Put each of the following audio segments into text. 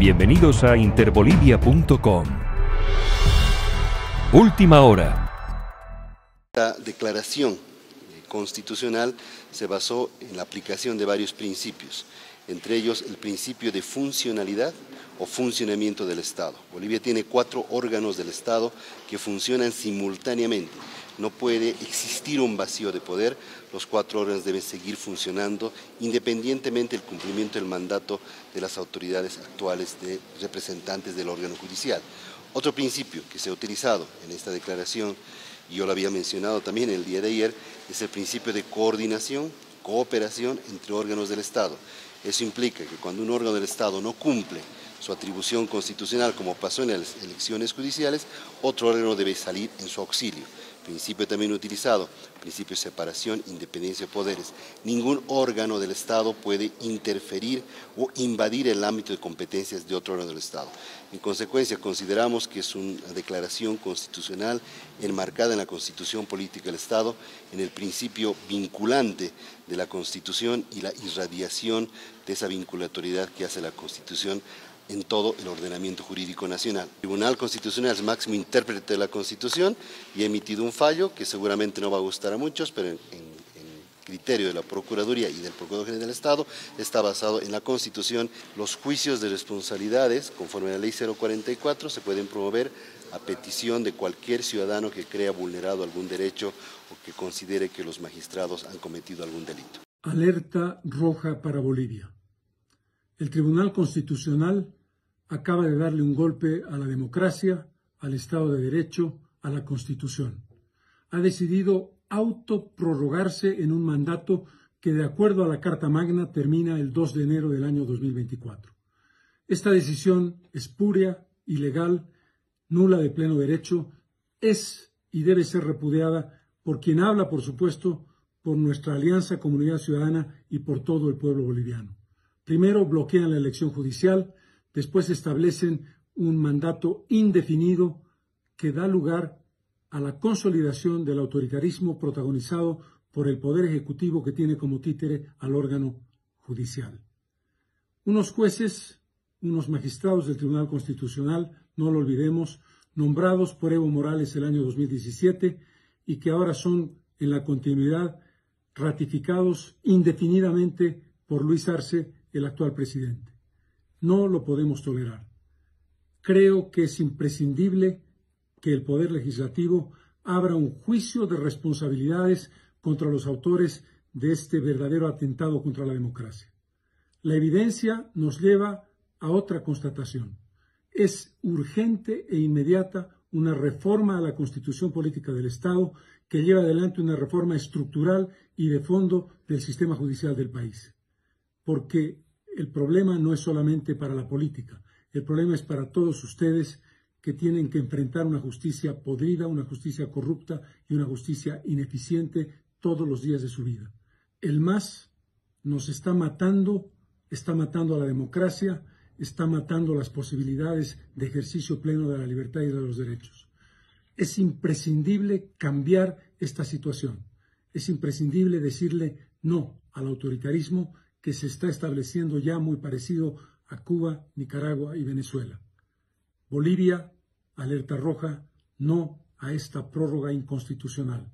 Bienvenidos a interbolivia.com. Última hora. La declaración constitucional se basó en la aplicación de varios principios, entre ellos el principio de funcionalidad o funcionamiento del Estado. Bolivia tiene 4 órganos del Estado que funcionan simultáneamente. No puede existir un vacío de poder, los 4 órganos deben seguir funcionando independientemente del cumplimiento del mandato de las autoridades actuales de representantes del órgano judicial. Otro principio que se ha utilizado en esta declaración, y yo lo había mencionado también el día de ayer, es el principio de coordinación, cooperación entre órganos del Estado. Eso implica que cuando un órgano del Estado no cumple su atribución constitucional, como pasó en las elecciones judiciales, otro órgano debe salir en su auxilio. Principio también utilizado, principio de separación, independencia de poderes. Ningún órgano del Estado puede interferir o invadir el ámbito de competencias de otro órgano del Estado. En consecuencia, consideramos que es una declaración constitucional enmarcada en la Constitución Política del Estado, en el principio vinculante de la Constitución y la irradiación de esa vinculatoriedad que hace la Constitución en todo el ordenamiento jurídico nacional. El Tribunal Constitucional es el máximo intérprete de la Constitución y ha emitido un fallo que seguramente no va a gustar a muchos, pero en criterio de la Procuraduría y del Procurador General del Estado está basado en la Constitución. Los juicios de responsabilidades, conforme a la Ley 044, se pueden promover a petición de cualquier ciudadano que crea vulnerado algún derecho o que considere que los magistrados han cometido algún delito. Alerta roja para Bolivia. El Tribunal Constitucional acaba de darle un golpe a la democracia, al Estado de Derecho, a la Constitución. Ha decidido autoprorrogarse en un mandato que, de acuerdo a la Carta Magna, termina el 2 de enero del año 2024. Esta decisión espuria, ilegal, nula de pleno derecho, es y debe ser repudiada por quien habla, por supuesto, por nuestra Alianza Comunidad Ciudadana y por todo el pueblo boliviano. Primero bloquean la elección judicial, después establecen un mandato indefinido que da lugar a la consolidación del autoritarismo protagonizado por el Poder Ejecutivo, que tiene como títere al órgano judicial. Unos jueces, unos magistrados del Tribunal Constitucional, no lo olvidemos, nombrados por Evo Morales el año 2017 y que ahora son en la continuidad ratificados indefinidamente por Luis Arce, el actual presidente. No lo podemos tolerar. Creo que es imprescindible que el Poder Legislativo abra un juicio de responsabilidades contra los autores de este verdadero atentado contra la democracia. La evidencia nos lleva a otra constatación. Es urgente e inmediata una reforma a la Constitución Política del Estado que lleva adelante una reforma estructural y de fondo del sistema judicial del país. Porque el problema no es solamente para la política, el problema es para todos ustedes que tienen que enfrentar una justicia podrida, una justicia corrupta y una justicia ineficiente todos los días de su vida. El MAS nos está matando a la democracia, está matando las posibilidades de ejercicio pleno de la libertad y de los derechos. Es imprescindible cambiar esta situación, es imprescindible decirle no al autoritarismo que se está estableciendo ya muy parecido a Cuba, Nicaragua y Venezuela. Bolivia, alerta roja, no a esta prórroga inconstitucional.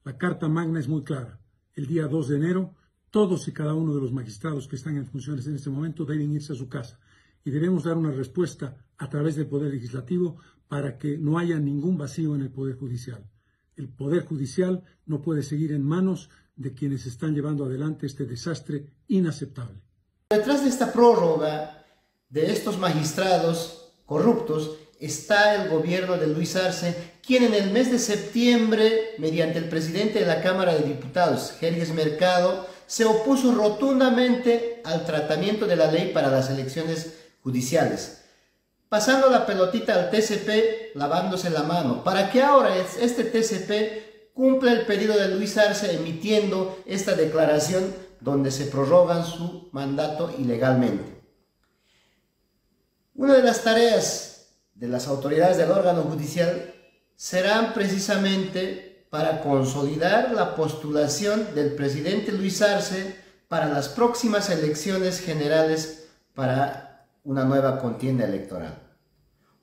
La Carta Magna es muy clara. El día 2 de enero, todos y cada uno de los magistrados que están en funciones en este momento deben irse a su casa y debemos dar una respuesta a través del Poder Legislativo para que no haya ningún vacío en el Poder Judicial. El Poder Judicial no puede seguir en manos de quienes están llevando adelante este desastre inaceptable. Detrás de esta prórroga de estos magistrados corruptos está el gobierno de Luis Arce, quien en el mes de septiembre, mediante el presidente de la Cámara de Diputados, Jerjes Mercado, se opuso rotundamente al tratamiento de la ley para las elecciones judiciales, pasando la pelotita al TCP, lavándose la mano, para que ahora este TCP cumpla el pedido de Luis Arce emitiendo esta declaración donde se prorrogan su mandato ilegalmente. Una de las tareas de las autoridades del órgano judicial serán precisamente para consolidar la postulación del presidente Luis Arce para las próximas elecciones generales para una nueva contienda electoral.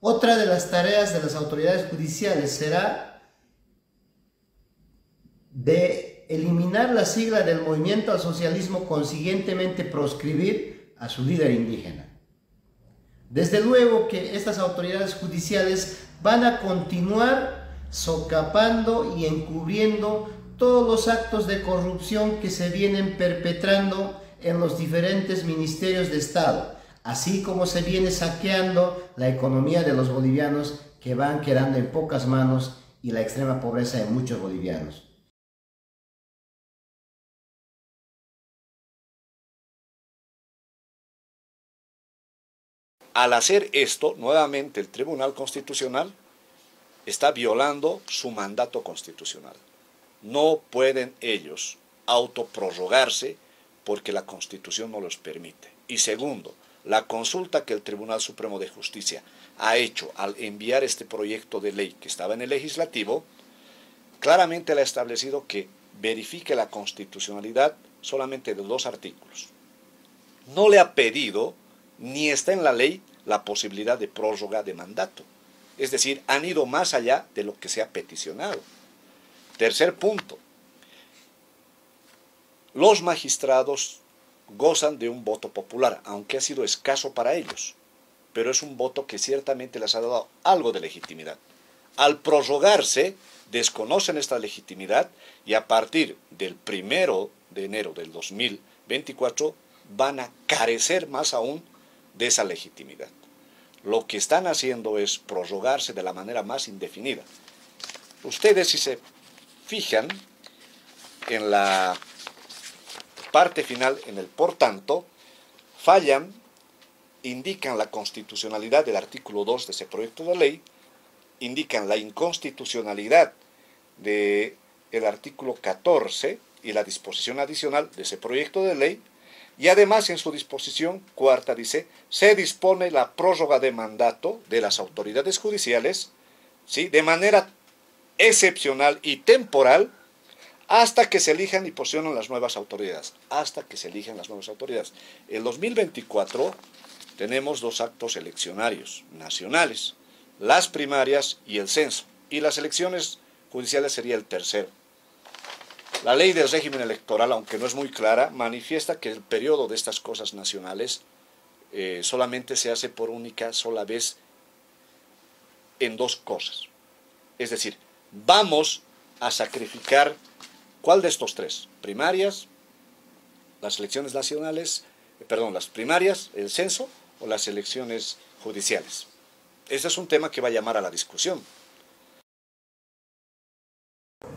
Otra de las tareas de las autoridades judiciales será de eliminar la sigla del movimiento al socialismo, consiguientemente proscribir a su líder indígena. Desde luego que estas autoridades judiciales van a continuar socapando y encubriendo todos los actos de corrupción que se vienen perpetrando en los diferentes ministerios de Estado, así como se viene saqueando la economía de los bolivianos, que van quedando en pocas manos, y la extrema pobreza de muchos bolivianos. Al hacer esto, nuevamente el Tribunal Constitucional está violando su mandato constitucional. No pueden ellos autoprorrogarse porque la Constitución no los permite. Y segundo, la consulta que el Tribunal Supremo de Justicia ha hecho al enviar este proyecto de ley que estaba en el legislativo, claramente le ha establecido que verifique la constitucionalidad solamente de 2 artículos. No le ha pedido, ni está en la ley, la posibilidad de prórroga de mandato. Es decir, han ido más allá de lo que se ha peticionado. Tercer punto, los magistrados gozan de un voto popular, aunque ha sido escaso para ellos, pero es un voto que ciertamente les ha dado algo de legitimidad. Al prorrogarse, desconocen esta legitimidad y a partir del 1 de enero del 2024 van a carecer más aún de esa legitimidad. Lo que están haciendo es prorrogarse de la manera más indefinida. Ustedes, si se fijan en la parte final, en el por tanto, fallan, indican la constitucionalidad del artículo 2 de ese proyecto de ley, indican la inconstitucionalidad del artículo 14 y la disposición adicional de ese proyecto de ley, y además en su disposición cuarta dice, se dispone la prórroga de mandato de las autoridades judiciales, ¿sí?, de manera excepcional y temporal, hasta que se elijan y posesionen las nuevas autoridades. Hasta que se elijan las nuevas autoridades. En 2024 tenemos 2 actos eleccionarios nacionales, las primarias y el censo, y las elecciones judiciales sería el tercero. La ley del régimen electoral, aunque no es muy clara, manifiesta que el periodo de estas cosas nacionales solamente se hace por única sola vez en 2 cosas. Es decir, vamos a sacrificar, ¿cuál de estos 3? Primarias, las elecciones nacionales, las primarias, el censo o las elecciones judiciales. Ese es un tema que va a llamar a la discusión.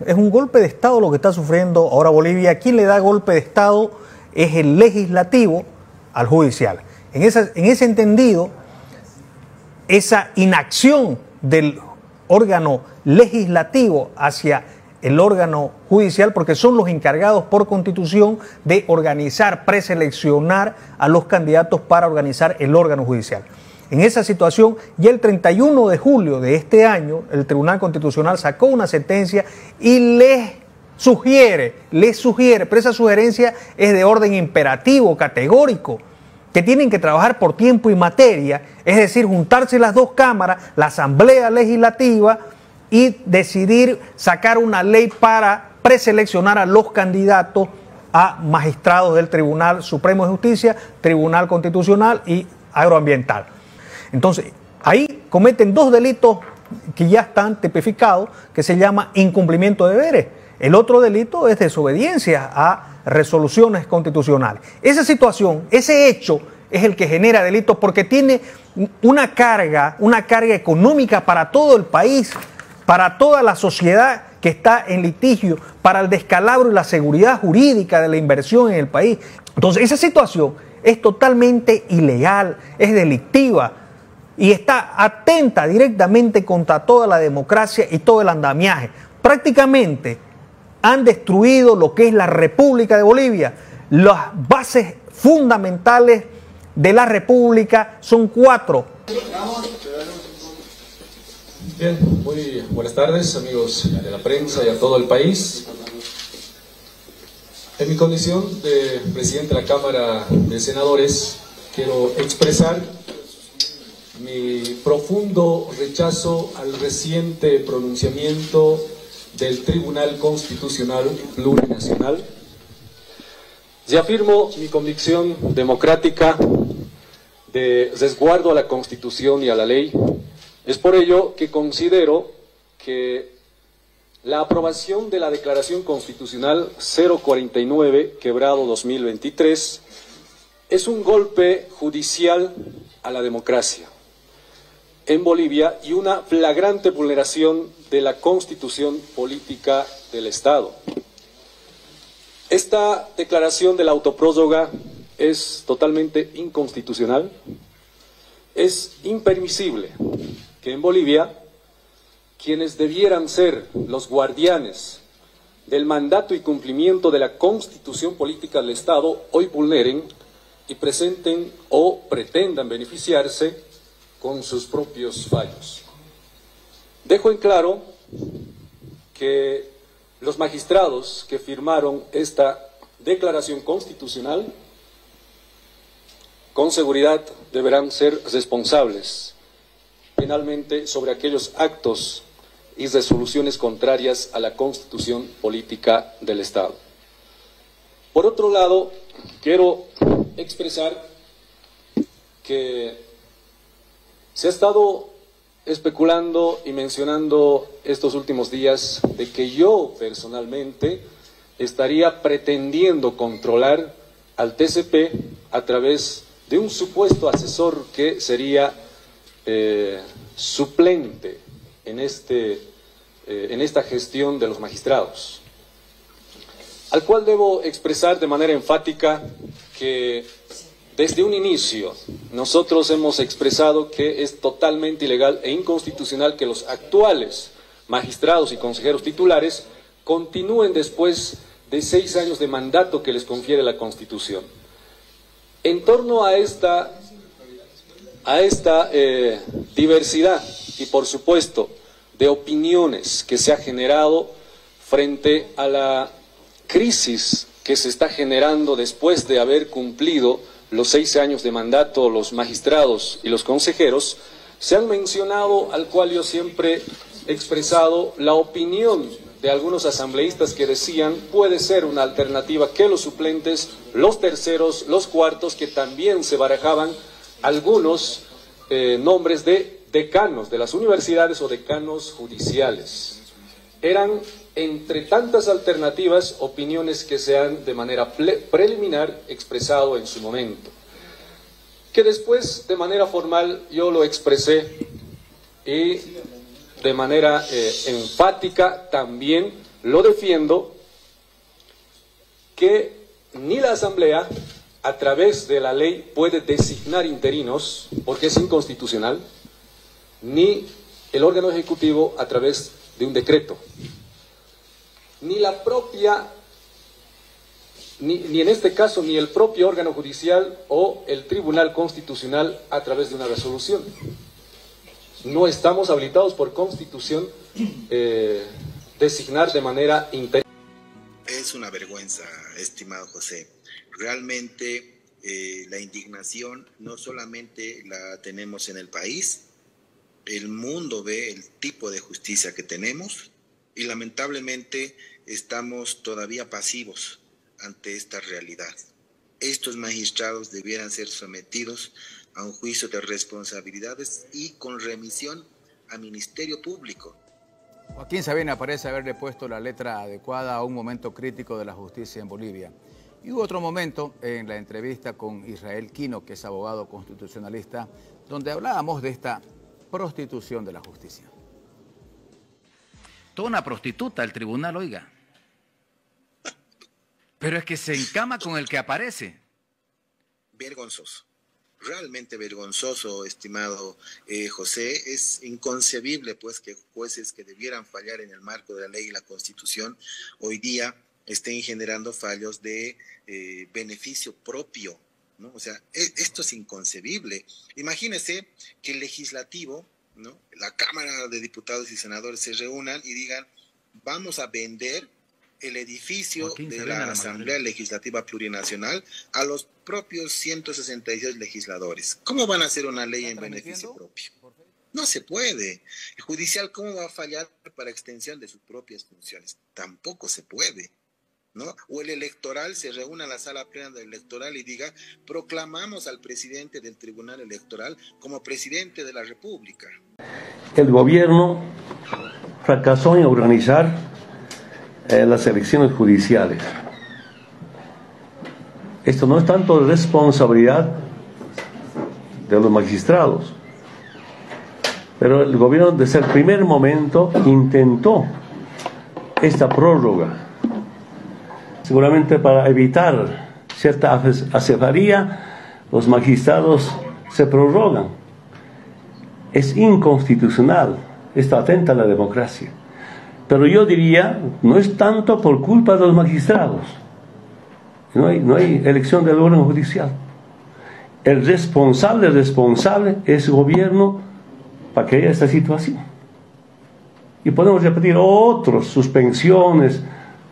Es un golpe de Estado lo que está sufriendo ahora Bolivia. ¿Quién le da golpe de Estado? Es el legislativo al judicial. En ese entendido, esa inacción del órgano legislativo hacia el órgano judicial, porque son los encargados por constitución de organizar, preseleccionar a los candidatos para organizar el órgano judicial. En esa situación, ya el 31 de julio de este año, el Tribunal Constitucional sacó una sentencia y les sugiere, pero esa sugerencia es de orden imperativo, categórico, que tienen que trabajar por tiempo y materia, es decir, juntarse las 2 cámaras, la Asamblea Legislativa, y decidir sacar una ley para preseleccionar a los candidatos a magistrados del Tribunal Supremo de Justicia, Tribunal Constitucional y Agroambiental. Entonces, ahí cometen 2 delitos que ya están tipificados, que se llama incumplimiento de deberes. El otro delito es desobediencia a resoluciones constitucionales. Esa situación, ese hecho es el que genera delitos porque tiene una carga económica para todo el país, para toda la sociedad que está en litigio, para el descalabro y la seguridad jurídica de la inversión en el país. Entonces, esa situación es totalmente ilegal, es delictiva y está atenta directamente contra toda la democracia y todo el andamiaje. Prácticamente han destruido lo que es la República de Bolivia. Las bases fundamentales de la República son 4. Bien, muy buenas tardes, amigos de la prensa y a todo el país. En mi condición de presidente de la Cámara de Senadores, quiero expresar mi profundo rechazo al reciente pronunciamiento del Tribunal Constitucional Plurinacional. Reafirmo mi convicción democrática de resguardo a la Constitución y a la ley. Es por ello que considero que la aprobación de la Declaración Constitucional 049/2023 es un golpe judicial a la democracia en Bolivia y una flagrante vulneración de la Constitución política del Estado. Esta declaración de la autoprórroga es totalmente inconstitucional. Es impermisible que en Bolivia quienes debieran ser los guardianes del mandato y cumplimiento de la Constitución política del Estado hoy vulneren y presenten o pretendan beneficiarse con sus propios fallos. Dejo en claro que los magistrados que firmaron esta declaración constitucional con seguridad deberán ser responsables penalmente sobre aquellos actos y resoluciones contrarias a la Constitución política del Estado. Por otro lado, quiero expresar que se ha estado especulando y mencionando estos últimos días de que yo personalmente estaría pretendiendo controlar al TCP a través de un supuesto asesor que sería suplente en esta gestión de los magistrados, al cual debo expresar de manera enfática que desde un inicio nosotros hemos expresado que es totalmente ilegal e inconstitucional que los actuales magistrados y consejeros titulares continúen después de 6 años de mandato que les confiere la Constitución. En torno a esta diversidad y por supuesto de opiniones que se ha generado frente a la crisis que se está generando después de haber cumplido los 6 años de mandato los magistrados y los consejeros, se han mencionado, al cual yo siempre he expresado la opinión de algunos asambleístas que decían puede ser una alternativa que los suplentes, los terceros, los cuartos, que también se barajaban algunos nombres de decanos de las universidades o decanos judiciales. Eran, entre tantas alternativas, opiniones que se han de manera preliminar expresado en su momento, que después de manera formal yo lo expresé y de manera enfática también lo defiendo, que ni la Asamblea a través de la ley puede designar interinos porque es inconstitucional, ni el órgano ejecutivo a través de un decreto, ni la propia, ni en este caso, ni el propio órgano judicial o el Tribunal Constitucional a través de una resolución. No estamos habilitados por Constitución designar de manera interna. Es una vergüenza, estimado José. Realmente la indignación no solamente la tenemos en el país, el mundo ve el tipo de justicia que tenemos y lamentablemente estamos todavía pasivos ante esta realidad. Estos magistrados debieran ser sometidos a un juicio de responsabilidades y con remisión al Ministerio Público. Joaquín Sabina parece haberle puesto la letra adecuada a un momento crítico de la justicia en Bolivia. Y hubo otro momento en la entrevista con Israel Quino, que es abogado constitucionalista, donde hablábamos de esta prostitución de la justicia. Toda una prostituta el tribunal, oiga. Pero es que se encama con el que aparece. Vergonzoso. Realmente vergonzoso, estimado José. Es inconcebible, pues, que jueces que debieran fallar en el marco de la ley y la Constitución hoy día estén generando fallos de beneficio propio, ¿no? O sea, esto es inconcebible. Imagínese que el legislativo, ¿no?, la Cámara de Diputados y Senadores se reúnan y digan, vamos a vender el edificio de la Asamblea Legislativa Plurinacional a los propios 166 legisladores. ¿Cómo van a hacer una ley en beneficio propio? No se puede. El judicial, ¿cómo va a fallar para extensión de sus propias funciones? Tampoco se puede, ¿no? O el electoral se reúne a la sala plena del electoral y diga, proclamamos al presidente del Tribunal Electoral como presidente de la República. El gobierno fracasó en organizar las elecciones judiciales. Esto no es tanto responsabilidad de los magistrados, pero el gobierno desde el primer momento intentó esta prórroga, seguramente para evitar cierta acefaría. Los magistrados se prorrogan. Es inconstitucional, esto atenta a la democracia. Pero yo diría, no es tanto por culpa de los magistrados. No hay elección del órgano judicial. El responsable es el gobierno para que haya esta situación. Y podemos repetir otros, suspensiones,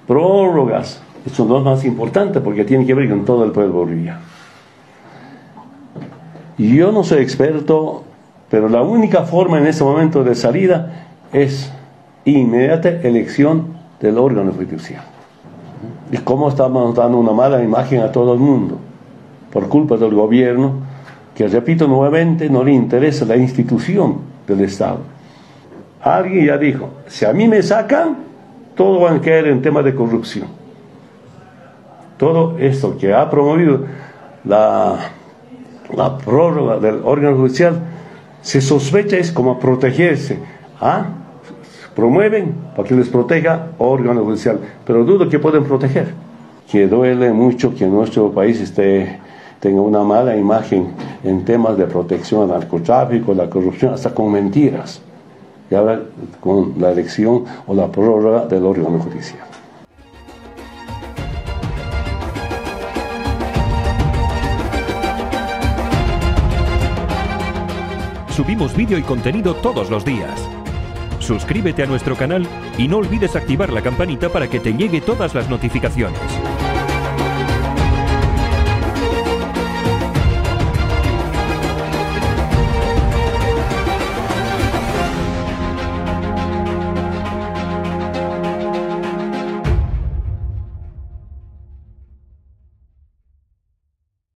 prórrogas. Estos son los más importantes porque tienen que ver con todo el pueblo boliviano. Yo no soy experto, pero la única forma en este momento de salida es inmediata elección del órgano judicial. ¿Y cómo estamos dando una mala imagen a todo el mundo? Por culpa del gobierno, que repito nuevamente, no le interesa la institución del Estado. Alguien ya dijo, si a mí me sacan, todo va a caer en temas de corrupción. Todo esto que ha promovido la prórroga del órgano judicial, se sospecha es como protegerse. Promueven para que les proteja órgano judicial, pero dudo que pueden proteger. Que duele mucho que nuestro país tenga una mala imagen en temas de protección al narcotráfico, la corrupción, hasta con mentiras. Y ahora con la elección o la prórroga del órgano judicial. Subimos vídeo y contenido todos los días. Suscríbete a nuestro canal y no olvides activar la campanita para que te llegue todas las notificaciones.